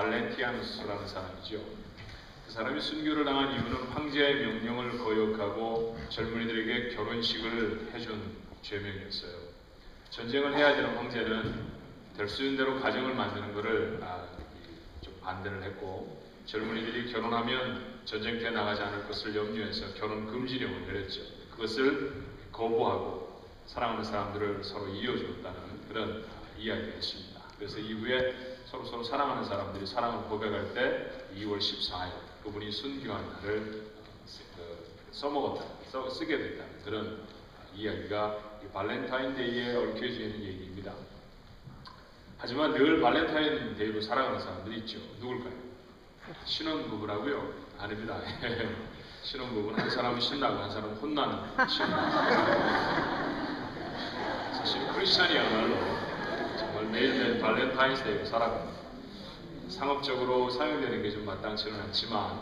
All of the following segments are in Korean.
발렌티아누스라는 사람이죠. 그 사람이 순교를 당한 이유는 황제의 명령을 거역하고 젊은이들에게 결혼식을 해준 죄명이었어요. 전쟁을 해야 되는 황제는 될 수 있는 대로 가정을 만드는 것을 좀 반대를 했고, 젊은이들이 결혼하면 전쟁터에 나가지 않을 것을 염려해서 결혼 금지령을 내렸죠. 그것을 거부하고 사랑하는 사람들을 서로 이어주었다는 그런 이야기였습니다. 그래서 이후에 서로 사랑하는 사람들이 사랑을 고백할 때 2월 14일 그분이 순교한 날을 쓰게 됐다는 그런 이야기가 발렌타인데이에 얽혀져 있는 얘기입니다. 하지만 늘 발렌타인데이로 살아가는 사람들이 있죠. 누굴까요? 신혼부부라고요? 아닙니다. 신혼부부는 한 사람은 신나고 한 사람은 혼나는 신혼. 사실 크리스찬이야말로 정말 매일매일 발렌타인데이로 살아갑니다. 상업적으로 사용되는 게 좀 마땅치는 않지만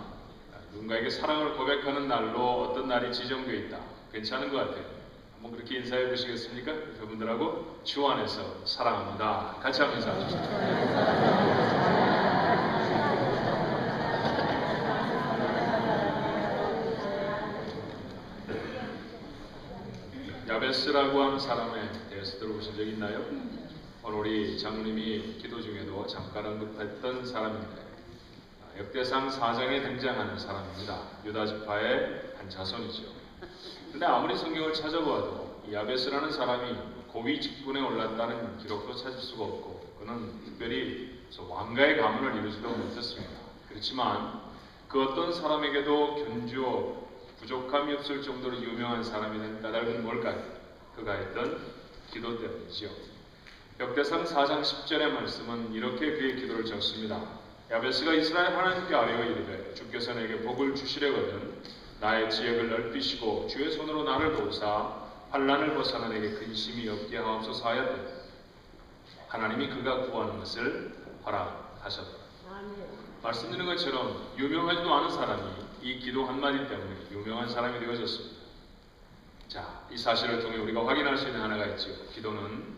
누군가에게 사랑을 고백하는 날로 어떤 날이 지정되어 있다. 괜찮은 것 같아요. 한번 그렇게 인사해 보시겠습니까? 그분들하고 주 안에서 사랑합니다. 같이 한번 인사해 주시죠. 야베스라고 하는 사람에 대해서 들어보신 적 있나요? 오늘 우리 장로님이 기도 중에도 잠깐 언급했던 사람인데 역대상 4장에 등장하는 사람입니다. 유다 지파의 한 자손이죠. 근데 아무리 성경을 찾아봐도 야베스라는 사람이 고위 직분에 올랐다는 기록도 찾을 수가 없고 그는 특별히 왕가의 가문을 이루지도 못했습니다. 그렇지만 그 어떤 사람에게도 견주어 부족함이 없을 정도로 유명한 사람이 된 까닭은 뭘까요? 그가 했던 기도 때문이지요. 역대상 4장 10절의 말씀은 이렇게 그의 기도를 적습니다. 야베스가 이스라엘 하나님께 아뢰어 이르되 주께서 내게 복을 주시려거든 나의 지역을 넓히시고 주의 손으로 나를 도우사 환난을 벗어나 내게 근심이 없게 하옵소서 하였더니 하나님이 그가 구하는 것을 허락하셨다. 말씀드린 것처럼 유명하지도 않은 사람이 이 기도 한마디 때문에 유명한 사람이 되어졌습니다. 자, 이 사실을 통해 우리가 확인할 수 있는 하나가 있죠. 기도는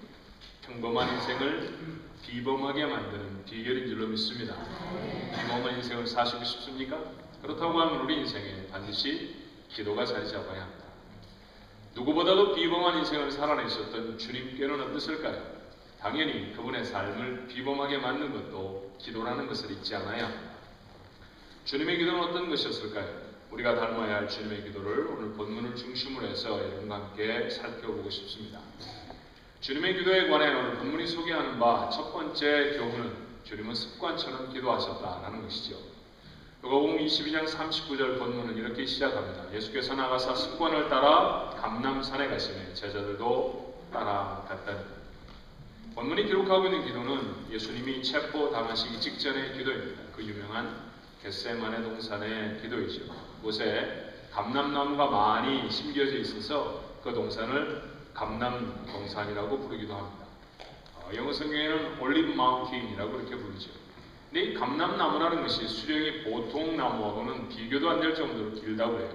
평범한 인생을 비범하게 만드는 비결인 줄로 믿습니다. 비범한 인생을 사시고 싶습니까? 그렇다고 하면 우리 인생에 반드시 기도가 자리 잡아야 합니다. 누구보다도 비범한 인생을 살아내셨던 주님께는 어땠을까요? 당연히 그분의 삶을 비범하게 만든 것도 기도라는 것을 잊지 않아야 합니다. 주님의 기도는 어떤 것이었을까요? 우리가 닮아야 할 주님의 기도를 오늘 본문을 중심으로 해서 여러분과 함께 살펴보고 싶습니다. 주님의 기도에 관해 오늘 본문이 소개하는 바 첫 번째 교훈은 주님은 습관처럼 기도하셨다라는 것이죠. 누가복음 22장 39절 본문은 이렇게 시작합니다. 예수께서 나가사 습관을 따라 감람산에 가시매 제자들도 따라갔다니. 본문이 기록하고 있는 기도는 예수님이 체포 당하시기 직전의 기도입니다. 그 유명한 겟세마네 동산의 기도이죠. 그곳에 감람나무가 많이 심겨져 있어서 그 동산을 감람동산이라고 부르기도 합니다. 영어 성경에는 올리브 마운틴이라고 이렇게 부르죠. 근데 이 감람나무라는 것이 수령이 보통 나무하고는 비교도 안 될 정도로 길다고 해요.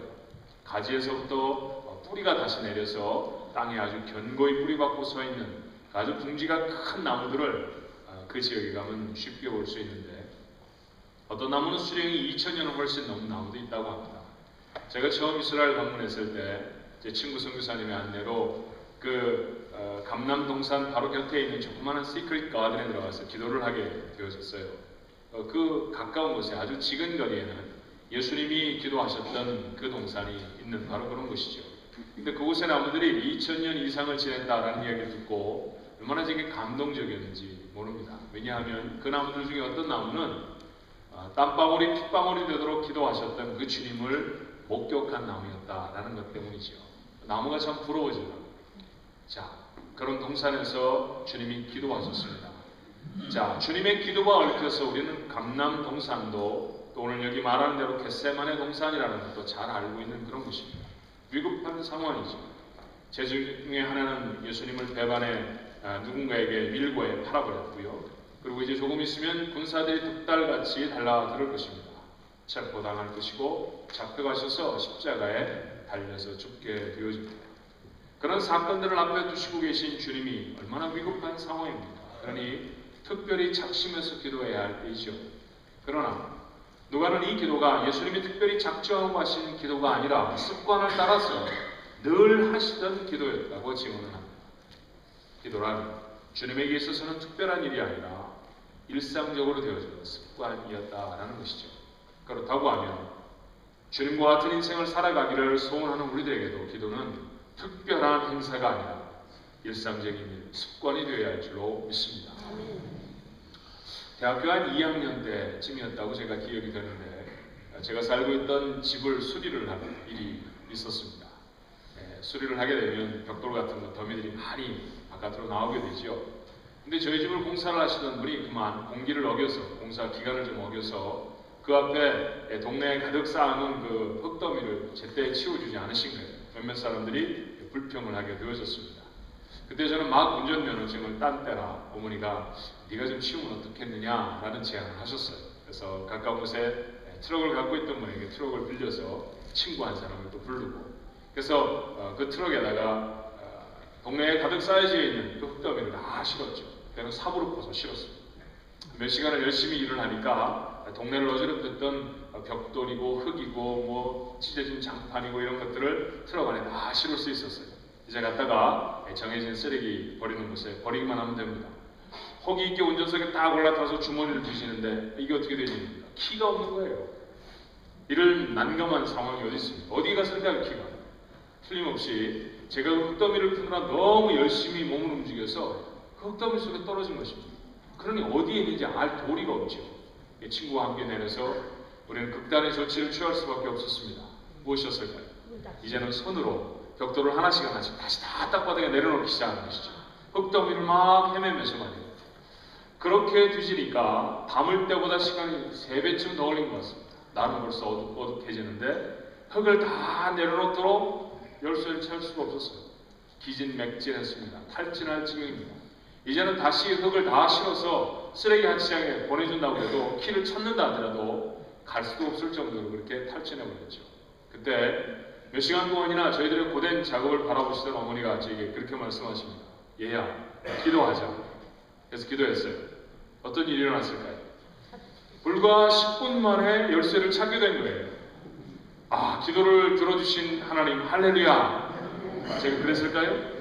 가지에서부터 뿌리가 다시 내려서 땅에 아주 견고히 뿌리박고 서 있는 아주 둥지가 큰 나무들을 그 지역에 가면 쉽게 볼 수 있는데 어떤 나무는 수령이 2000년을 훨씬 넘는 나무도 있다고 합니다. 제가 처음 이스라엘 방문했을 때 제 친구 선교사님의 안내로 감람동산 바로 곁에 있는 조그마한 시크릿 가든에 들어가서 기도를 하게 되어졌어요. 그 가까운 곳에 아주 지근 거리에는 예수님이 기도하셨던 그 동산이 있는 바로 그런 곳이죠. 근데 그곳의 나무들이 2000년 이상을 지낸다라는 이야기를 듣고 얼마나 되게 감동적이었는지 모릅니다. 왜냐하면 그 나무들 중에 어떤 나무는 땀방울이 핏방울이 되도록 기도하셨던 그 주님을 목격한 나무였다라는 것 때문이죠. 나무가 참 부러워지더라고요. 자, 그런 동산에서 주님이 기도하셨습니다. 자, 주님의 기도와 얽혀서 우리는 감람동산도 또 오늘 여기 말하는 대로 겟세마네 동산이라는 것도 잘 알고 있는 그런 곳입니다. 위급한 상황이죠. 제 중에 하나는 예수님을 배반해 누군가에게 밀고에 팔아버렸고요. 그리고 이제 조금 있으면 군사들이 득달같이 달라들 것입니다. 체포당할 것이고 잡혀가셔서 십자가에 달려서 죽게 되어집니다. 그런 사건들을 앞에 두시고 계신 주님이 얼마나 위급한 상황입니까? 그러니 특별히 작심해서 기도해야 할 때이죠. 그러나 누가는 이 기도가 예수님이 특별히 작정하고 하신 기도가 아니라 습관을 따라서 늘 하시던 기도였다고 증언을 합니다. 기도란 주님에게 있어서는 특별한 일이 아니라 일상적으로 되어지는 습관이었다라는 것이죠. 그렇다고 하면 주님과 같은 인생을 살아가기를 소원하는 우리들에게도 기도는 특별한 행사가 아니라 일상적인 일, 습관이 되어야 할 줄로 믿습니다. 대학교 한 2학년 때쯤이었다고 제가 기억이 되는데 제가 살고 있던 집을 수리를 하는 일이 있었습니다. 수리를 하게 되면 벽돌 같은 거 더미들이 많이 바깥으로 나오게 되죠. 근데 저희 집을 공사를 하시던 분이 그만 공기를 어겨서, 공사 기간을 좀 어겨서 그 앞에 동네에 가득 쌓아놓은 그 흙더미를 제때 치워주지 않으신 거예요. 몇몇 사람들이 불평을 하게 되어졌습니다. 그때 저는 막 운전면허증을 딴 때라 어머니가 네가 좀 치우면 어떻겠느냐라는 제안을 하셨어요. 그래서 가까운 곳에 트럭을 갖고 있던 분에게 트럭을 빌려서 친구 한 사람을 또 부르고, 그래서 그 트럭에다가 동네에 가득 쌓여져 있는 그 흙더미를 다 실었죠. 그때는 삽으로 퍼서 실었습니다. 몇 시간을 열심히 일을 하니까 동네를 어지럽혔던 벽돌이고 흙이고 뭐 찢어진 장판이고 이런 것들을 트럭 안에 다 실을 수 있었어요. 이제 갔다가 정해진 쓰레기 버리는 곳에 버리기만 하면 됩니다. 호기 있게 운전석에 딱 올라타서 주머니를 드시는데 이게 어떻게 되십니까? 키가 없는 거예요. 이를 난감한 상황이 어디 있습니까? 어디 갔을까요, 키가? 틀림없이 제가 그 흙더미를 푸느라 너무 열심히 몸을 움직여서 그 흙더미 속에 떨어진 것입니다. 그러니 어디에 있는지 알 도리가 없죠. 친구와 함께 내려서 우리는 극단의 조치를 취할 수밖에 없었습니다. 무엇이었을까요? 이제는 손으로 벽돌을 하나씩 다시 다 땅바닥에 내려놓기 시작하는 것이죠. 흙더미를 막 헤매면서 말이에요. 그렇게 뒤지니까 담을 때보다 시간이 3배쯤 더 걸린 것 같습니다. 나는 벌써 어둑해지는데 흙을 다 내려놓도록 열쇠를 찾을 수가 없었어요. 기진맥진했습니다. 탈진할 지경입니다. 이제는 다시 흙을 다 실어서 쓰레기 한치장에 보내준다고 해도 키를 찾는다 하더라도 갈 수도 없을 정도로 그렇게 탈진해버렸죠. 그때 몇 시간 동안이나 저희들의 고된 작업을 바라보시던 어머니가 저에게 그렇게 말씀하십니다. 얘야, 기도하자. 그래서 기도했어요. 어떤 일이 일어났을까요? 불과 10분 만에 열쇠를 찾게 된 거예요. 아, 기도를 들어주신 하나님 할렐루야. 제가 그랬을까요?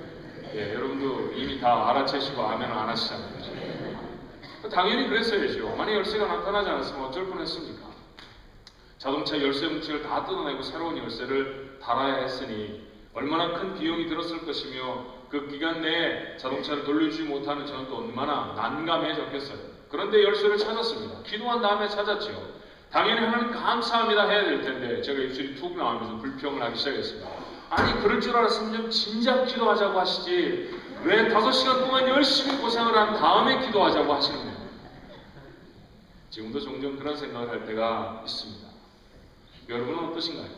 예, 여러분도 이미 다 알아채시고 아멘을 안 하시잖아요. 당연히 그랬어야죠. 만약 열쇠가 나타나지 않았으면 어쩔 뻔했습니까? 자동차 열쇠 뭉치를 다 뜯어내고 새로운 열쇠를 달아야 했으니 얼마나 큰 비용이 들었을 것이며 그 기간 내에 자동차를 돌려주지 못하는 저는 또 얼마나 난감해졌겠어요. 그런데 열쇠를 찾았습니다. 기도한 다음에 찾았죠. 당연히 하나님 감사합니다 해야 될 텐데 제가 입술이 툭 나오면서 불평을 하기 시작했습니다. 아니 그럴 줄 알았으면 좀 진작 기도하자고 하시지 왜 5시간 동안 열심히 고생을 한 다음에 기도하자고 하시는 거예요. 지금도 종종 그런 생각을 할 때가 있습니다. 여러분은 어떠신가요?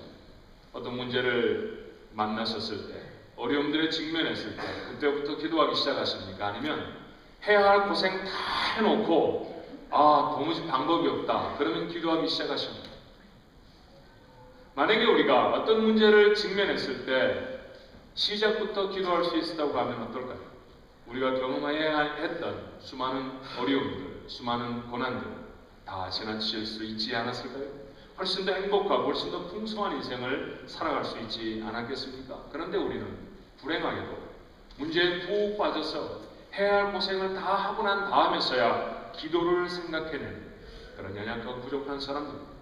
어떤 문제를 만나셨을 때, 어려움들에 직면했을 때 그때부터 기도하기 시작하십니까? 아니면 해야 할 고생 다 해놓고 도무지 방법이 없다. 그러면 기도하기 시작하십니다. 만약에 우리가 어떤 문제를 직면했을 때 시작부터 기도할 수 있었다고 하면 어떨까요? 우리가 경험해야 했던 수많은 어려움들, 수많은 고난들 다 지나칠 수 있지 않았을까요? 훨씬 더 행복하고 훨씬 더 풍성한 인생을 살아갈 수 있지 않았겠습니까? 그런데 우리는 불행하게도 문제에 푹 빠져서 해야 할 고생을 다 하고 난 다음에서야 기도를 생각해내는 그런 연약하고 부족한 사람들입니다.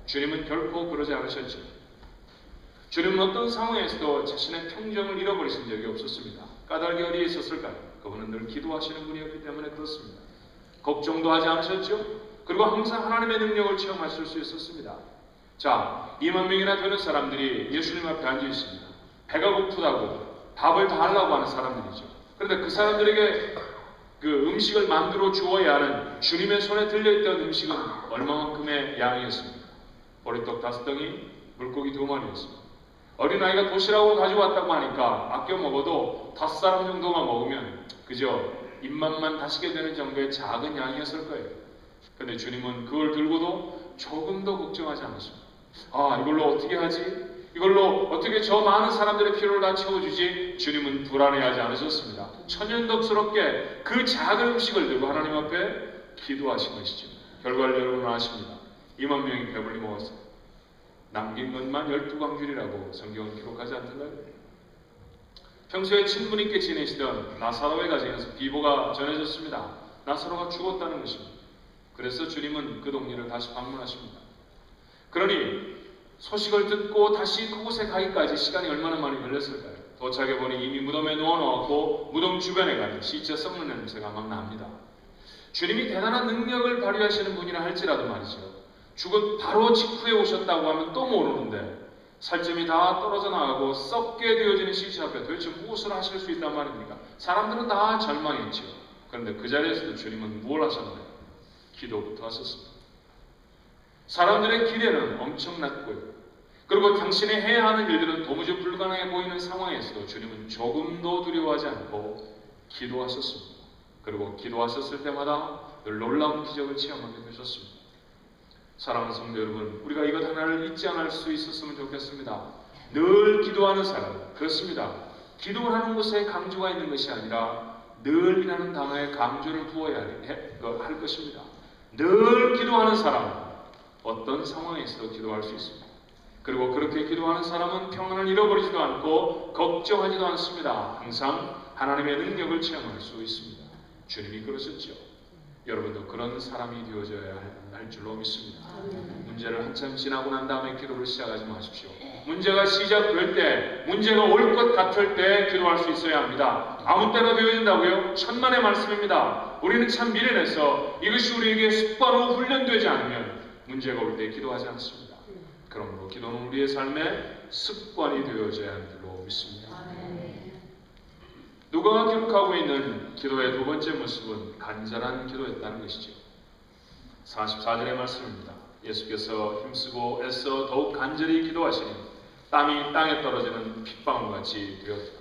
주님은 결코 그러지 않으셨죠. 주님은 어떤 상황에서도 자신의 평정을 잃어버리신 적이 없었습니다. 까닭이 어디에 있었을까요? 그분은 늘 기도하시는 분이었기 때문에 그렇습니다. 걱정도 하지 않으셨죠? 그리고 항상 하나님의 능력을 체험하실 수 있었습니다. 자, 2만 명이나 되는 사람들이 예수님 앞에 앉아 있습니다. 배가 고프다고 밥을 다 하려고 하는 사람들이죠. 그런데 그 사람들에게 그 음식을 만들어 주어야 하는 주님의 손에 들려있던 음식은 얼마만큼의 양이었습니까? 보리떡 5덩이, 물고기 2마리였습니다. 어린아이가 도시락을 가져왔다고 하니까 아껴 먹어도 5사람 정도만 먹으면 그저 입맛만 다시게 되는 정도의 작은 양이었을 거예요. 그런데 주님은 그걸 들고도 조금 더 걱정하지 않으십니다. 이걸로 어떻게 하지? 이걸로 어떻게 저 많은 사람들의 필요를 다 채워주지? 주님은 불안해하지 않으셨습니다. 천연덕스럽게 그 작은 음식을 들고 하나님 앞에 기도하신 것이죠. 결과를 여러분 일어나십니다. 2만 명이 배불리 먹었어요. 남긴 것만 12광줄이라고 성경은 기록하지 않던가요? 평소에 친분 있게 지내시던 나사로의 가정에서 비보가 전해졌습니다. 나사로가 죽었다는 것입니다. 그래서 주님은 그 동네를 다시 방문하십니다. 그러니 소식을 듣고 다시 그곳에 가기까지 시간이 얼마나 많이 걸렸을까요? 도착해보니 이미 무덤에 누워놓았고 무덤 주변에 가니 시체 썩는 냄새가 막 납니다. 주님이 대단한 능력을 발휘하시는 분이라 할지라도 말이죠. 죽은 바로 직후에 오셨다고 하면 또 모르는데 살점이 다 떨어져 나가고 썩게 되어지는 시체 앞에 도대체 무엇을 하실 수 있단 말입니까? 사람들은 다 절망했지요. 그런데 그 자리에서도 주님은 무엇을 하셨나요? 기도부터 하셨습니다. 사람들의 기대는 엄청났고요. 그리고 당신이 해야 하는 일들은 도무지 불가능해 보이는 상황에서도 주님은 조금도 두려워하지 않고 기도하셨습니다. 그리고 기도하셨을 때마다 늘 놀라운 기적을 체험하게 되셨습니다. 사랑하는 성도 여러분, 우리가 이것 하나를 잊지 않을 수 있었으면 좋겠습니다. 늘 기도하는 사람, 그렇습니다. 기도를 하는 곳에 강조가 있는 것이 아니라 늘이라는 단어에 강조를 두어야 할 것입니다. 늘 기도하는 사람은 어떤 상황에서도 기도할 수 있습니다. 그리고 그렇게 기도하는 사람은 평안을 잃어버리지도 않고 걱정하지도 않습니다. 항상 하나님의 능력을 체험할 수 있습니다. 주님이 그러셨죠. 여러분도 그런 사람이 되어져야 할 줄로 믿습니다. 문제를 한참 지나고 난 다음에 기도를 시작하지 마십시오. 문제가 시작될 때, 문제가 올 것 같을 때 기도할 수 있어야 합니다. 아무 때나 되어진다고요? 천만의 말씀입니다. 우리는 참 미련해서 이것이 우리에게 습관으로 훈련되지 않으면 문제가 올 때 기도하지 않습니다. 그러므로 기도는 우리의 삶의 습관이 되어져야 할 줄로 믿습니다. 누가가 기록하고 있는 기도의 두 번째 모습은 간절한 기도였다는 것이죠. 44절의 말씀입니다. 예수께서 힘쓰고 애써 더욱 간절히 기도하시니 땀이 땅에 떨어지는 핏방울같이 되었다.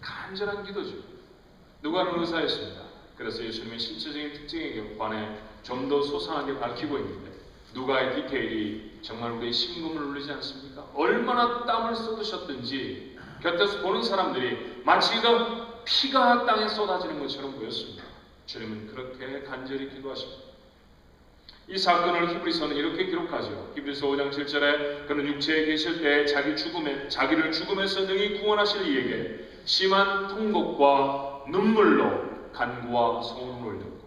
간절한 기도죠. 누가는 의사였습니다. 그래서 예수님의 신체적인 특징에 관해 좀 더 소상하게 밝히고 있는데 누가의 디테일이 정말 우리의 심금을 울리지 않습니까? 얼마나 땀을 쏟으셨든지 곁에서 보는 사람들이 마치 피가 땅에 쏟아지는 것처럼 보였습니다. 주님은 그렇게 간절히 기도하십니다. 이 사건을 히브리서는 이렇게 기록하죠. 히브리서 5장 7절에 그는 육체에 계실 때 자기를 죽음에서 능히 구원하실 이에게 심한 통곡과 눈물로 간구와 소원을 올렸고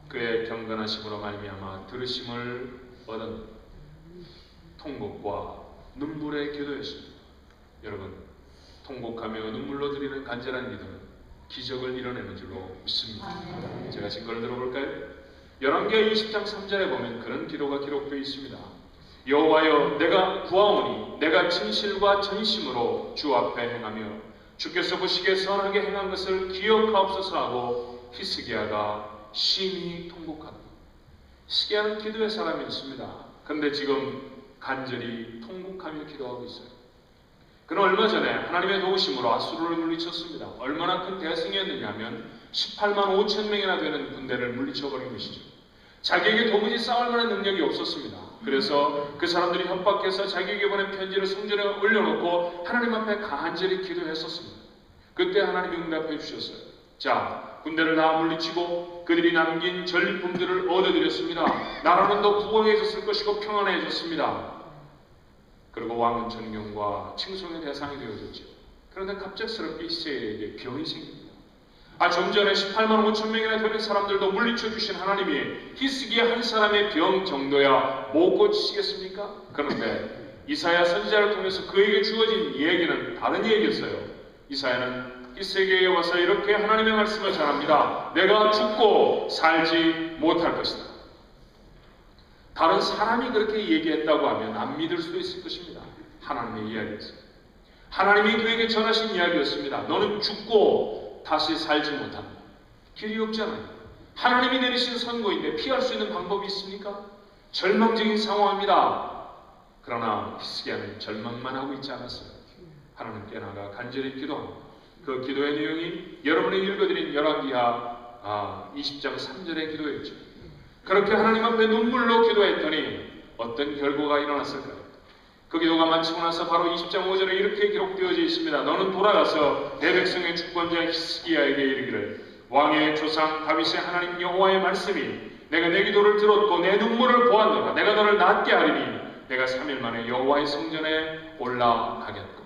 그의 경건하심으로 말미암아 들으심을 얻은 통곡과 눈물의 기도였습니다. 여러분, 통곡하며 눈물로 드리는 간절한 기도는 기적을 이뤄내는 줄로 믿습니다. 제가 증거를 들어볼까요? 열왕기하 20장 3절에 보면 그런 기도가 기록되어 있습니다. 여호와여, 내가 구하오니 내가 진실과 전심으로 주 앞에 행하며 주께서 보시기에 선하게 행한 것을 기억하옵소서 하고 히스기야가 심히 통곡하다. 히스기야는 기도의 사람이었습니다. 그런데 지금 간절히 통곡하며 기도하고 있어요. 그는 얼마 전에 하나님의 도우심으로 아수르를 물리쳤습니다. 얼마나 큰 대승이었느냐 하면 18만 5천 명이나 되는 군대를 물리쳐버린 것이죠. 자기에게 도무지 싸울 만한 능력이 없었습니다. 그래서 그 사람들이 협박해서 자기에게 보낸 편지를 성전에 올려놓고 하나님 앞에 간절히 기도했었습니다. 그때 하나님이 응답해 주셨어요. 자, 군대를 다 물리치고 그들이 남긴 전리품들을 얻어드렸습니다. 나라는 더 부강해졌을 것이고 평안해졌습니다. 그리고 왕은 존경과 칭송의 대상이 되어졌죠. 그런데 갑작스럽게 히스기야에게 병이 생깁니다. 좀 전에 18만 5천 명이나 되는 사람들도 물리쳐 주신 하나님이 히스기야 한 사람의 병 정도야 못 고치시겠습니까? 그런데 이사야 선지자를 통해서 그에게 주어진 얘기는 다른 얘기였어요. 이사야는 히스기야에 와서 이렇게 하나님의 말씀을 전합니다. 내가 죽고 살지 못할 것이다. 다른 사람이 그렇게 얘기했다고 하면 안 믿을 수도 있을 것입니다. 하나님의 이야기였어요. 하나님이 그에게 전하신 이야기였습니다. 너는 죽고 다시 살지 못한다. 길이 없잖아요. 하나님이 내리신 선고인데 피할 수 있는 방법이 있습니까? 절망적인 상황입니다. 그러나 히스기야는 절망만 하고 있지 않았어요. 하나님께 나가 간절히 기도합니다. 그 기도의 내용이 여러분이 읽어드린 열왕기하 20장 3절의 기도였죠. 그렇게 하나님 앞에 눈물로 기도했더니 어떤 결과가 일어났을까요? 그 기도가 마치고 나서 바로 20장 5절에 이렇게 기록되어져 있습니다. 너는 돌아가서 내 백성의 주권자 히스기야에게 이르기를 왕의 조상 다윗의 하나님 여호와의 말씀이 내가 내 기도를 들었고 내 눈물을 보았노라. 내가 너를 낫게 하리니 내가 3일 만에 여호와의 성전에 올라가겠고.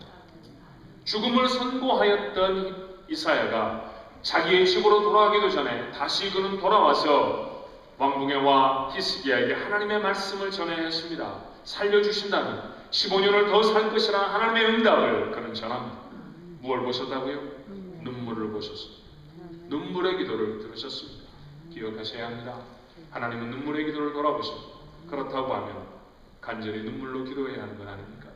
죽음을 선고하였던 이사야가 자기의 집으로 돌아가기도 전에 다시 그는 돌아와서 왕궁에 와 히스기야에게 하나님의 말씀을 전해야 했습니다. 살려주신다면 15년을 더 살 것이라는 하나님의 응답을 그는 전합니다. 무엇을 보셨다고요? 눈물을 보셨습니다. 눈물의 기도를 들으셨습니다. 기억하셔야 합니다. 하나님은 눈물의 기도를 돌아보십니다. 그렇다고 하면 간절히 눈물로 기도해야 하는 건 아닙니까?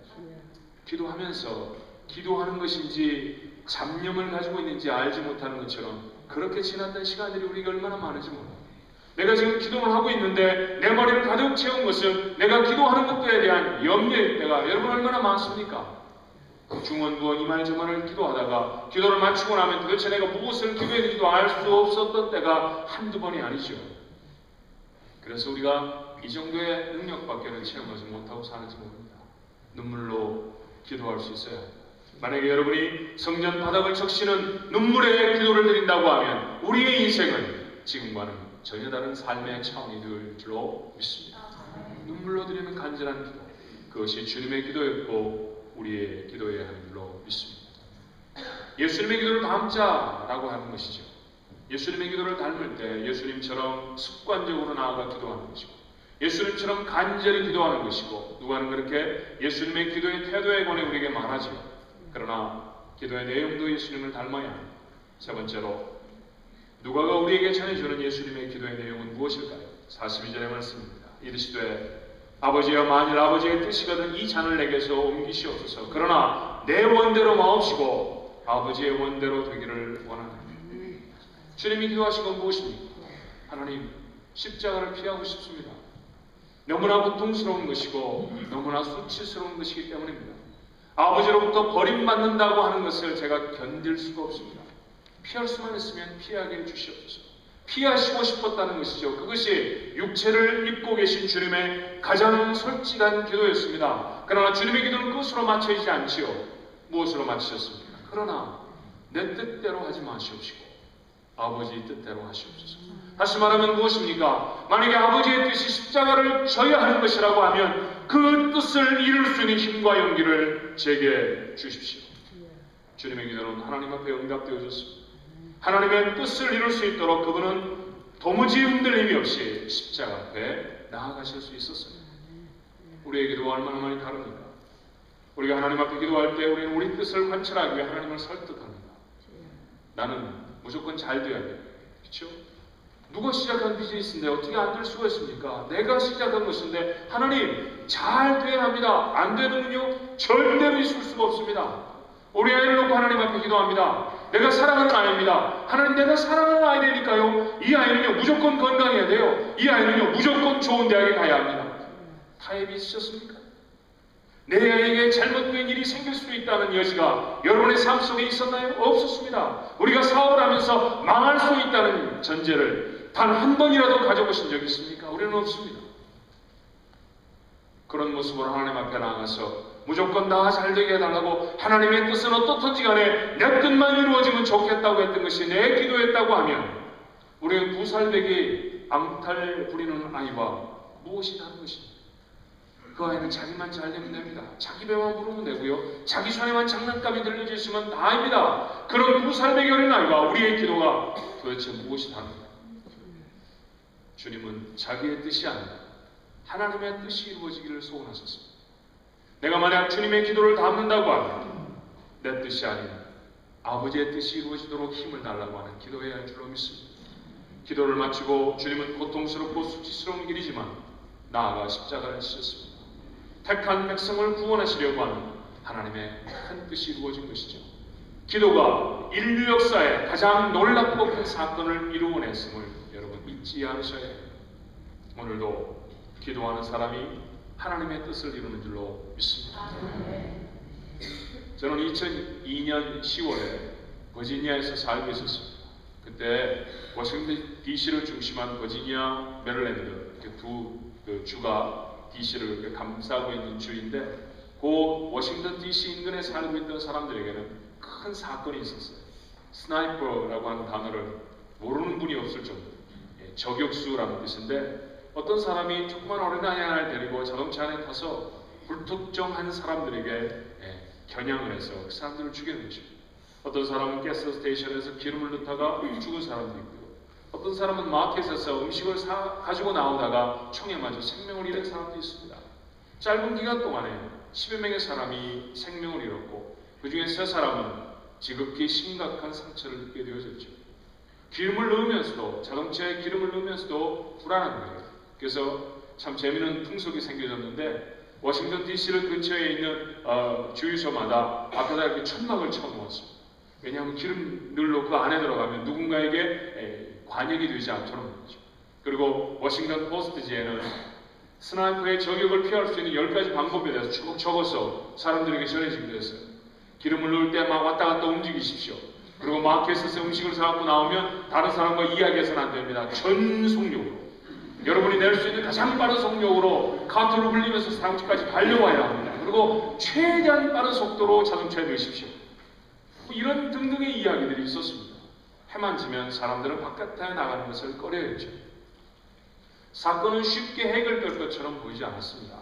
기도하면서 기도하는 것인지 잡념을 가지고 있는지 알지 못하는 것처럼 그렇게 지났던 시간들이 우리가 얼마나 많은지 몰라요. 내가 지금 기도를 하고 있는데 내 머리를 가득 채운 것은 내가 기도하는 것들에 대한 염려일 때가 여러분 얼마나 많습니까? 중원부원 이말저말을 기도하다가 기도를 마치고 나면 도대체 내가 무엇을 기도해야 되는지도 알 수 없었던 때가 한두 번이 아니죠. 그래서 우리가 이 정도의 능력밖에는 체험하지 못하고 사는지 모릅니다. 눈물로 기도할 수 있어야 합니다. 만약에 여러분이 성전 바닥을 적시는 눈물의 기도를 드린다고 하면 우리의 인생은 지금과는 전혀 다른 삶의 차원이 될 줄로 믿습니다. 눈물로 드리는 간절한 기도, 그것이 주님의 기도였고 우리의 기도여야 하는 줄로 믿습니다. 예수님의 기도를 닮자라고 하는 것이죠. 예수님의 기도를 닮을 때 예수님처럼 습관적으로 나아가 기도하는 것이고 예수님처럼 간절히 기도하는 것이고 누가는 그렇게 예수님의 기도의 태도에 관해 우리에게 말하죠. 그러나 기도의 내용도 예수님을 닮아야 합니다. 세 번째로 누가가 우리에게 전해주는 예수님의 기도의 내용은 무엇일까요? 42절의 말씀입니다. 이르시되 아버지여 만일 아버지의 뜻이거든 이 잔을 내게서 옮기시옵소서. 그러나 내 원대로 마옵시고 아버지의 원대로 되기를 원하나니. 주님이 기도하신 건 무엇입니까? 하나님, 십자가를 피하고 싶습니다. 너무나 고통스러운 것이고 너무나 수치스러운 것이기 때문입니다. 아버지로부터 버림받는다고 하는 것을 제가 견딜 수가 없습니다. 피할 수만 있으면 피하게 해주시옵소서. 피하시고 싶었다는 것이죠. 그것이 육체를 입고 계신 주님의 가장 솔직한 기도였습니다. 그러나 주님의 기도는 그것으로 맞춰지지 않지요. 무엇으로 맞추셨습니까? 그러나 내 뜻대로 하지 마시옵시고 아버지의 뜻대로 하시옵소서. 다시 말하면 무엇입니까? 만약에 아버지의 뜻이 십자가를 져야 하는 것이라고 하면 그 뜻을 이룰 수 있는 힘과 용기를 제게 주십시오. 주님의 기도는 하나님 앞에 응답되어졌습니다. 하나님의 뜻을 이룰 수 있도록 그분은 도무지 흔들림이 없이 십자가 앞에 나아가실 수 있었어요. 우리의 기도가 얼마나 많이 다릅니까? 우리가 하나님 앞에 기도할 때 우리는 우리 뜻을 관철하기 위해 하나님을 설득합니다. 나는 무조건 잘 돼야 돼. 그렇죠? 누가 시작한 비즈니스인데 어떻게 안 될 수가 있습니까? 내가 시작한 것인데 하나님 잘 돼야 합니다. 안 되는군요. 절대로 있을 수가 없습니다. 우리 아이를 놓고 하나님 앞에 기도합니다. 내가 사랑하는 아이입니다. 하나님 내가 사랑하는 아이 되니까요. 이 아이는요 무조건 건강해야 돼요. 이 아이는요 무조건 좋은 대학에 가야 합니다. 타협이 있으셨습니까? 내 아이에게 잘못된 일이 생길 수 있다는 여지가 여러분의 삶 속에 있었나요? 없었습니다. 우리가 사업을 하면서 망할 수 있다는 전제를 단 한 번이라도 가져보신 적이 있습니까? 우리는 없습니다. 그런 모습으로 하나님 앞에 나아가서 무조건 다 잘되게 해달라고 하나님의 뜻은 어떻든지 간에 내 뜻만 이루어지면 좋겠다고 했던 것이 내 기도였다고 하면 우리는 2살배기 앙탈 부리는 아이와 무엇이 다른 것입니까? 그 아이는 자기만 잘되면 됩니다. 자기 배만 부르면 되고요. 자기 손에만 장난감이 들려져 있으면 다입니다. 그런 2살배기 어린 아이와 우리의 기도가 도대체 무엇이 다릅니까? 주님은 자기의 뜻이 아니라 하나님의 뜻이 이루어지기를 소원하셨습니다. 내가 만약 주님의 기도를 담는다고 하면 내 뜻이 아닌 아버지의 뜻이 이루어지도록 힘을 달라고 하는 기도해야 할 줄로 믿습니다. 기도를 마치고 주님은 고통스럽고 수치스러운 길이지만 나아가 십자가를 지셨습니다. 택한 백성을 구원하시려고 하는 하나님의 큰 뜻이 이루어진 것이죠. 기도가 인류 역사에 가장 놀랍고 큰 사건을 이루어냈음을 여러분 잊지 않으셔야 해요. 오늘도 기도하는 사람이 하나님의 뜻을 이루는 줄로 믿습니다. 저는 2002년 10월에 버지니아에서 살고 있었습니다. 그때 워싱턴 DC를 중심한 버지니아, 메릴랜드 이렇게 두 주가 DC를 감싸고 있는 주인데 그 워싱턴 DC 인근에 살고 있던 사람들에게는 큰 사건이 있었어요. 스나이퍼라고 하는 단어를 모르는 분이 없을 정도. 저격수라는 뜻인데 어떤 사람이 조그만 어린아이 하나를 데리고 자동차 안에 타서 불특정한 사람들에게 겨냥을 해서 그 사람들을 죽이는 것입니다. 어떤 사람은 가스 스테이션에서 기름을 넣다가 죽은 사람도 있고요. 어떤 사람은 마켓에서 음식을 가지고 나오다가 총에 맞아 생명을 잃은 사람도 있습니다. 짧은 기간 동안에 10여 명의 사람이 생명을 잃었고 그 중에 3사람은 지극히 심각한 상처를 입게 되어졌죠. 기름을 넣으면서도, 자동차에 기름을 넣으면서도 불안한 거예요. 그래서 참 재미있는 풍속이 생겨졌는데 워싱턴 DC를 근처에 있는 주유소마다 앞에다 이렇게 천막을 쳐놓았습니다. 왜냐하면 기름늘로 그 안에 들어가면 누군가에게 관역이 되지 않도록 말이죠. 그리고 워싱턴 포스트지에는 스나이퍼의 저격을 피할 수 있는 10가지 방법에 대해서 쭉 적어서 사람들에게 전해지기도 했어요. 기름을 넣을 때 막 왔다 갔다 움직이십시오. 그리고 마켓에서 음식을 사갖고 나오면 다른 사람과 이야기해서는 안 됩니다. 전 속력으로. 여러분이 낼 수 있는 가장 빠른 속력으로 카트를 굴리면서 사무실까지 달려와야 합니다. 그리고 최대한 빠른 속도로 자동차에 넣으십시오. 이런 등등의 이야기들이 있었습니다. 해만 지면 사람들은 바깥에 나가는 것을 꺼려했죠. 사건은 쉽게 해결될 것처럼 보이지 않았습니다.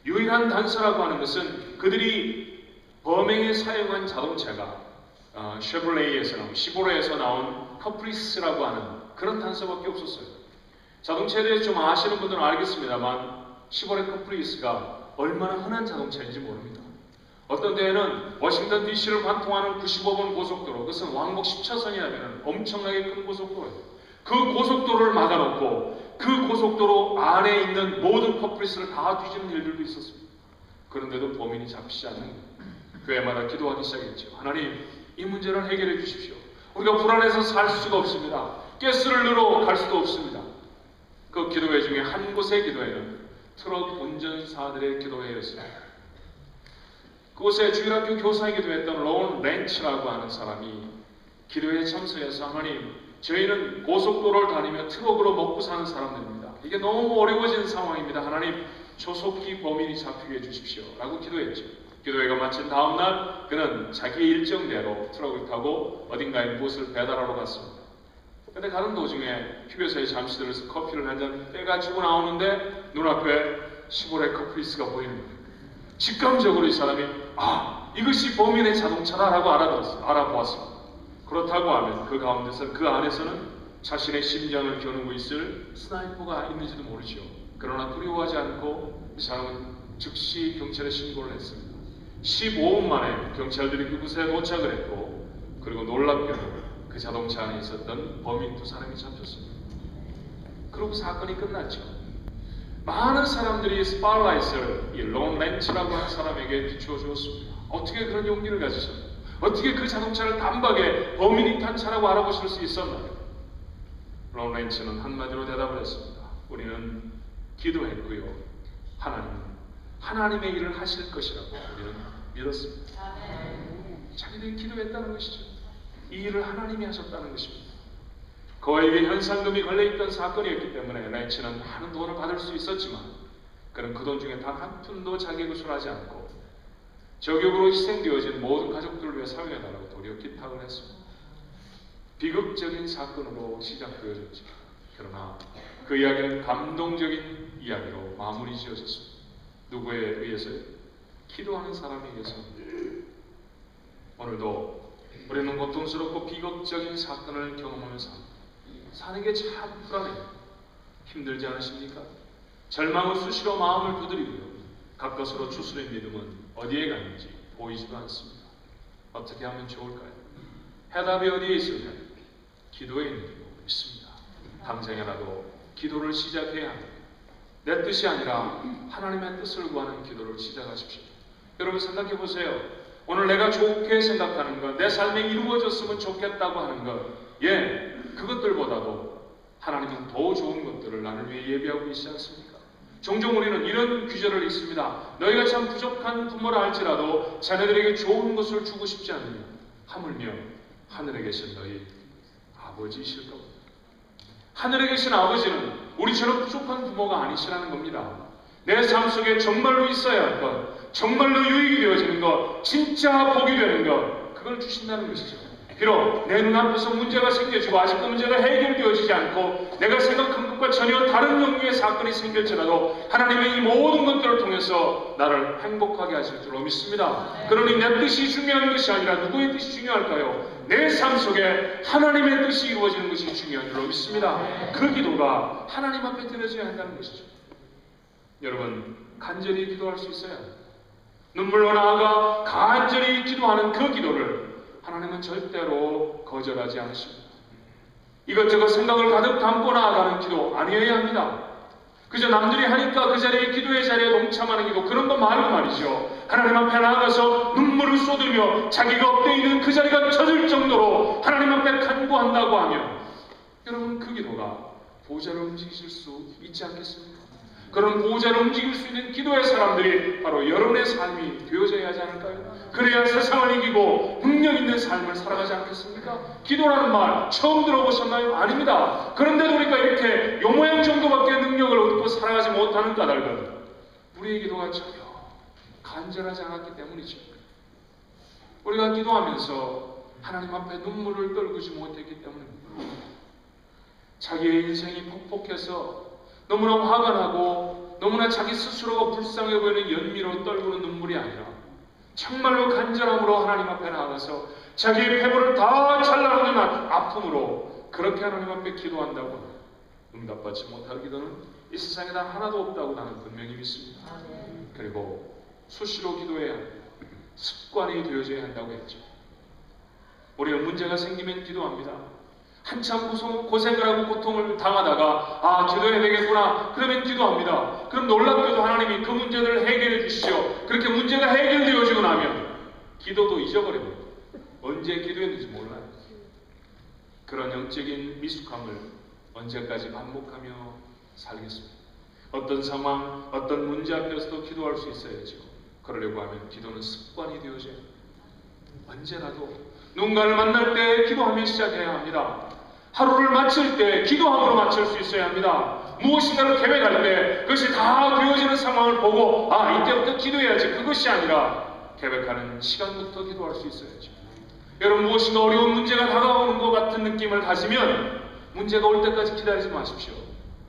유일한 단서라고 하는 것은 그들이 범행에 사용한 자동차가 쉐보레이에서 나온, 시보레에서 나온 커프리스라고 하는 그런 단서밖에 없었어요. 자동차에 대해서 좀 아시는 분들은 알겠습니다만 시보레 커프리스가 얼마나 흔한 자동차인지 모릅니다. 어떤 데에는 워싱턴 DC를 관통하는 95번 고속도로, 그것은 왕복 10차선이나 되는 엄청나게 큰 고속도로예요. 그 고속도로를 막아놓고 그 고속도로 안에 있는 모든 커프리스를 다 뒤지는 일들도 있었습니다. 그런데도 범인이 잡히지 않는 거예요. 교회마다 기도하기 시작했죠. 하나님, 이 문제를 해결해 주십시오. 우리가 불안해서 살 수가 없습니다. 가스를 넣으러 갈 수도 없습니다. 그 기도회 중에 한 곳의 기도회는 트럭 운전사들의 기도회였습니다. 그곳에 주일학교 교사의 기도했던 론 렌치라고 하는 사람이 기도회에 참석해서 하나님, 저희는 고속도로를 다니며 트럭으로 먹고 사는 사람들입니다. 이게 너무 어려워진 상황입니다. 하나님, 조속히 범인이 잡히게 해주십시오. 라고 기도했죠. 기도회가 마친 다음날 그는 자기의 일정대로 트럭을 타고 어딘가에 무엇을 배달하러 갔습니다. 근데 가는 도중에 휴게소에 잠시 들어서 커피를 한 잔 빼가지고 나오는데 눈앞에 시보레 커프리스가 보이는 거예요. 직감적으로 이 사람이 이것이 범인의 자동차다라고 알아보았습니다. 그렇다고 하면 그 안에서는 자신의 심장을 겨누고 있을 스나이퍼가 있는지도 모르죠. 그러나 두려워하지 않고 이 사람은 즉시 경찰에 신고를 했습니다. 15분 만에 경찰들이 그곳에 도착을 했고, 그리고 놀랍게도 그 자동차 안에 있었던 범인 2사람이 잡혔습니다. 그리고 사건이 끝났죠. 많은 사람들이 스팟라이트를 이 론 렌치라고 하는 사람에게 비추어 주었습니다. 어떻게 그런 용기를 가지셨나요? 어떻게 그 자동차를 단박에 범인이 탄 차라고 알아보실 수 있었나요? 론 렌치는 한마디로 대답을 했습니다. 우리는 기도했고요. 하나님의 일을 하실 것이라고 우리는 믿었습니다. 자기들이 기도했다는 것이죠. 이 일을 하나님이 하셨다는 것입니다. 그에게 현상금이 걸려있던 사건이었기 때문에 렌치는 많은 돈을 받을 수 있었지만 그는 그 돈 중에 단 한 푼도 자기 것으로 하지 않고 저격으로 희생되어진 모든 가족들을 위해 사용해달라고 도리어 기탁을 했습니다. 비극적인 사건으로 시작되어졌죠. 그러나 그 이야기는 감동적인 이야기로 마무리 지어졌습니다. 누구에 의해서요? 기도하는 사람에 의해서. 오늘도 우리는 고통스럽고 비극적인 사건을 경험하면서 사는 게 참 불안해요. 힘들지 않으십니까? 절망을 수시로 마음을 두드리고요. 가까스로 추스린 믿음은 어디에 가는지 보이지도 않습니다. 어떻게 하면 좋을까요? 해답이 어디에 있을까요? 기도에 있는 줄 믿습니다. 당장이라도 기도를 시작해야 합니다. 내 뜻이 아니라 하나님의 뜻을 구하는 기도를 시작하십시오. 여러분 생각해 보세요. 오늘 내가 좋게 생각하는 것, 내 삶에 이루어졌으면 좋겠다고 하는 것, 그것들보다도 하나님은 더 좋은 것들을 나를 위해 예비하고 있지 않습니까? 종종 우리는 이런 규절을 읽습니다. 너희가 참 부족한 부모라 할지라도 자녀들에게 좋은 것을 주고 싶지 않으며 하물며 하늘에 계신 너희 아버지이실 겁니다. 하늘에 계신 아버지는 우리처럼 부족한 부모가 아니시라는 겁니다. 내 삶 속에 정말로 있어야 할 것, 정말로 유익이 되어지는 것, 진짜 복이 되는 것, 그걸 주신다는 것이죠. 비록 내 눈앞에서 문제가 생겨지고 아직도 문제가 해결되어지지 않고 내가 생각한 것과 전혀 다른 영역의 사건이 생길지라도 하나님의 이 모든 것들을 통해서 나를 행복하게 하실 줄로 믿습니다. 그러니 내 뜻이 중요한 것이 아니라 누구의 뜻이 중요할까요? 내 삶 속에 하나님의 뜻이 이루어지는 것이 중요한 줄로 믿습니다. 그 기도가 하나님 앞에 드려져야 한다는 것이죠. 여러분, 간절히 기도할 수 있어야 합니다. 눈물로 나아가 간절히 기도하는 그 기도를 하나님은 절대로 거절하지 않으십니다. 이것저것 생각을 가득 담고 나아가는 기도 아니어야 합니다. 그저 남들이 하니까 그 자리에 기도의 자리에 동참하는 기도, 그런 거 말고 말이죠. 하나님 앞에 나아가서 눈물을 쏟으며 자기가 엎드려 있는 그 자리가 젖을 정도로 하나님 앞에 간구한다고 하면 여러분, 그 기도가 보좌를 움직이실 수 있지 않겠습니까? 그런 보좌를 움직일 수 있는 기도의 사람들이 바로 여러분의 삶이 되어져야 하지 않을까요? 그래야 세상을 이기고 능력 있는 삶을 살아가지 않겠습니까? 기도라는 말 처음 들어보셨나요? 아닙니다. 그런데도 우리가 이렇게 요 모양 정도밖에 능력을 얻고 살아가지 못하는 까닭은 우리의 기도가 전혀 간절하지 않았기 때문이죠. 우리가 기도하면서 하나님 앞에 눈물을 떨구지 못했기 때문입니다. 자기의 인생이 폭폭해서 너무나 화가 나고 너무나 자기 스스로가 불쌍해 보이는 연미로 떨구는 눈물이 아니라 정말로 간절함으로 하나님 앞에 나아가서 자기의 패부를 다 잘라놓는 아픔으로 그렇게 하나님 앞에 기도한다고 응답받지 못할 기도는 이 세상에 단 하나도 없다고 나는 분명히 믿습니다. 그리고 수시로 기도해야 합니다. 습관이 되어져야 한다고 했죠. 우리가 문제가 생기면 기도합니다. 한참 고생을 하고 고통을 당하다가 기도해야 되겠구나 그러면 기도합니다. 그럼 놀랍게도 하나님이 그 문제들을 해결해 주시죠. 그렇게 문제가 해결되어지고 나면 기도도 잊어버립니다. 언제 기도했는지 몰라요. 그런 영적인 미숙함을 언제까지 반복하며 살겠습니까? 어떤 상황, 어떤 문제 앞에서도 기도할 수 있어야죠. 그러려고 하면 기도는 습관이 되어져야 합니다. 언제라도 누군가를 만날 때 기도하며 시작해야 합니다. 하루를 마칠 때 기도함으로 마칠 수 있어야 합니다. 무엇인가를 계획할 때 그것이 다 되어지는 상황을 보고 이때부터 기도해야지, 그것이 아니라 계획하는 시간부터 기도할 수 있어야죠. 여러분, 무엇인가 어려운 문제가 다가오는 것 같은 느낌을 가지면 문제가 올 때까지 기다리지 마십시오.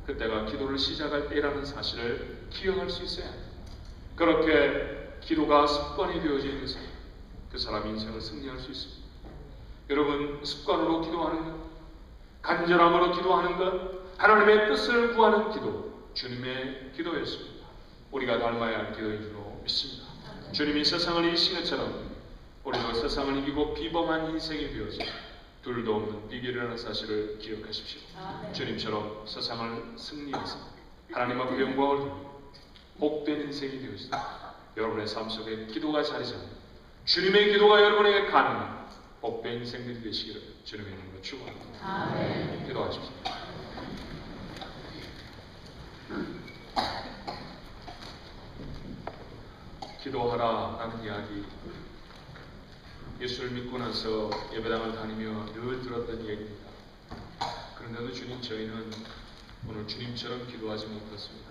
그때가 기도를 시작할 때라는 사실을 기억할 수 있어야 합니다. 그렇게 기도가 습관이 되어지는 사람, 그 사람 인생을 승리할 수 있습니다. 여러분, 습관으로 기도하는 것, 간절함으로 기도하는 것, 하나님의 뜻을 구하는 기도, 주님의 기도였습니다. 우리가 닮아야 할 기도인 줄로 믿습니다. 주님이 세상을 이기신 것처럼 우리도 세상을 이기고 비범한 인생이 되어서 둘도 없는 비결이라는 사실을 기억하십시오. 주님처럼 세상을 승리해서 하나님 앞에 영광을 돌리고 복된 인생이 되어서 여러분의 삶 속에 기도가 자리 잡는 주님의 기도가 여러분에게 가능한 복된 인생들이 되시기를 주님의 이름으로 축원합니다. 기도하십시오. 기도하라라는 이야기, 예수를 믿고 나서 예배당을 다니며 늘 들었던 얘기입니다. 그런데도 주님, 저희는 오늘 주님처럼 기도하지 못했습니다.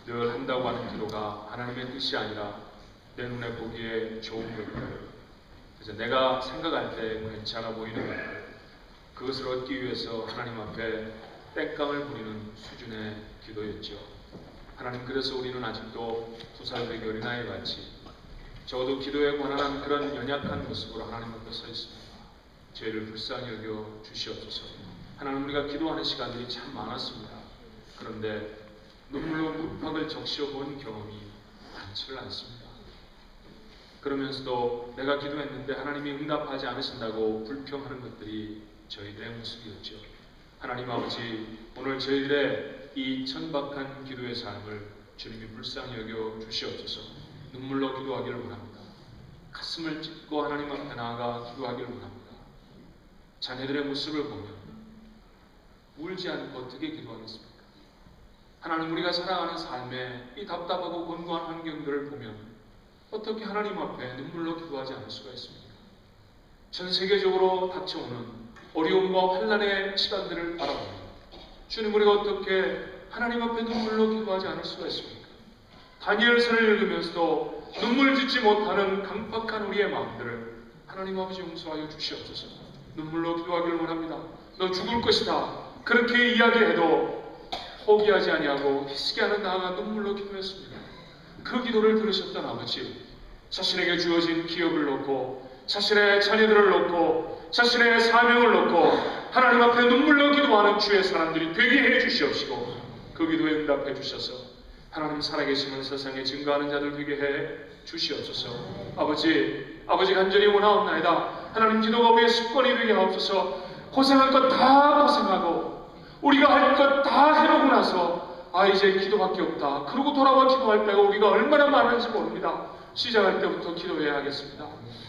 늘 한다고 하는 기도가 하나님의 뜻이 아니라 내 눈에 보기에 좋은 것들, 그래서 내가 생각할 때 괜찮아 보이는 것들, 그것을 얻기 위해서 하나님 앞에 땡깡을 부리는 수준의 기도였죠. 하나님, 그래서 우리는 아직도 2살배기 어린아이 같이 적어도 기도에 관한 그런 연약한 모습으로 하나님 앞에 서 있습니다. 죄를 불쌍히 여겨 주시옵소서. 하나님, 우리가 기도하는 시간들이 참 많았습니다. 그런데 눈물로 묵박을 적시어 본 경험이 많지를 않습니다. 그러면서도 내가 기도했는데 하나님이 응답하지 않으신다고 불평하는 것들이 저희들의 모습이었죠. 하나님 아버지, 오늘 저희들의 이 천박한 기도의 삶을 주님이 불쌍히 여겨 주시옵소서. 눈물로 기도하기를 원합니다. 가슴을 찢고 하나님 앞에 나아가 기도하기를 원합니다. 자녀들의 모습을 보면 울지 않고 어떻게 기도하겠습니까? 하나님, 우리가 살아가는 삶에 이 답답하고 곤고한 환경들을 보면 어떻게 하나님 앞에 눈물로 기도하지 않을 수가 있습니까? 전 세계적으로 닥쳐오는 어려움과 환난의 시간들을 바라보면 주님, 우리가 어떻게 하나님 앞에 눈물로 기도하지 않을 수가 있습니까? 다니엘서를 읽으면서도 눈물 짓지 못하는 강팍한 우리의 마음들을 하나님 아버지 용서하여 주시옵소서. 눈물로 기도하기를 원합니다. 너 죽을 것이다, 그렇게 이야기해도 포기하지 아니하고 히스기야는 나아가 눈물로 기도했습니다. 그 기도를 들으셨던 아버지, 자신에게 주어진 기업을 놓고 자신의 자녀들을 놓고 자신의 사명을 놓고 하나님 앞에 눈물로 기도하는 주의 사람들이 되게 해 주시옵시고 그 기도에 응답해 주셔서 하나님 살아계심을 세상에 증거하는 자들 되게 해 주시옵소서. 아버지 간절히 원하옵나이다. 하나님 기도가 우리의 습관이 되게 하옵소서. 고생할 것 다 고생하고 우리가 할 것 다 해보고 나서 이제 기도밖에 없다. 그러고 돌아와 기도할 때가 우리가 얼마나 많은지 모릅니다. 시작할 때부터 기도해야 하겠습니다.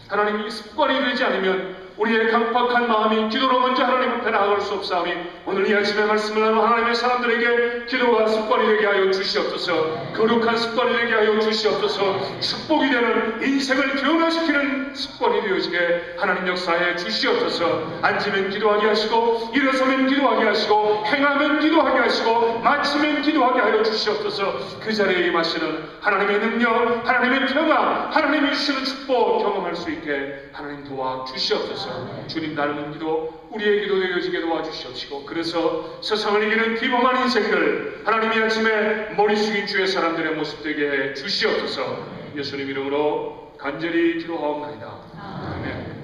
하나님 이 습관이 되지 않으면 우리의 강팍한 마음이 기도로 먼저 하나님 앞에 나아갈 수 없사오니 오늘 이 아침에 말씀을 하는 하나님의 사람들에게 기도가 습관이 되게 하여 주시옵소서. 거룩한 습관이 되게 하여 주시옵소서. 축복이 되는 인생을 변화시키는 습관이 되어지게 하나님 역사에 주시옵소서. 앉으면 기도하게 하시고 일어서면 기도하게 하시고 행하면 기도하게 하시고 마치면 기도하게 하여 주시옵소서. 그 자리에 임하시는 하나님의 능력, 하나님의 평화, 하나님이 주시는 축복 경험할 수 있게 하나님 도와 주시옵소서. 주님 닮은 기도, 우리의 기도 되어지게 도와주시옵시고 그래서 세상을 이기는 비범한 인생들 하나님이 아침에 머리 숙인 주의 사람들의 모습 되게 해 주시옵소서. 예수님 이름으로 간절히 기도하옵나이다. 아멘.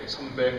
300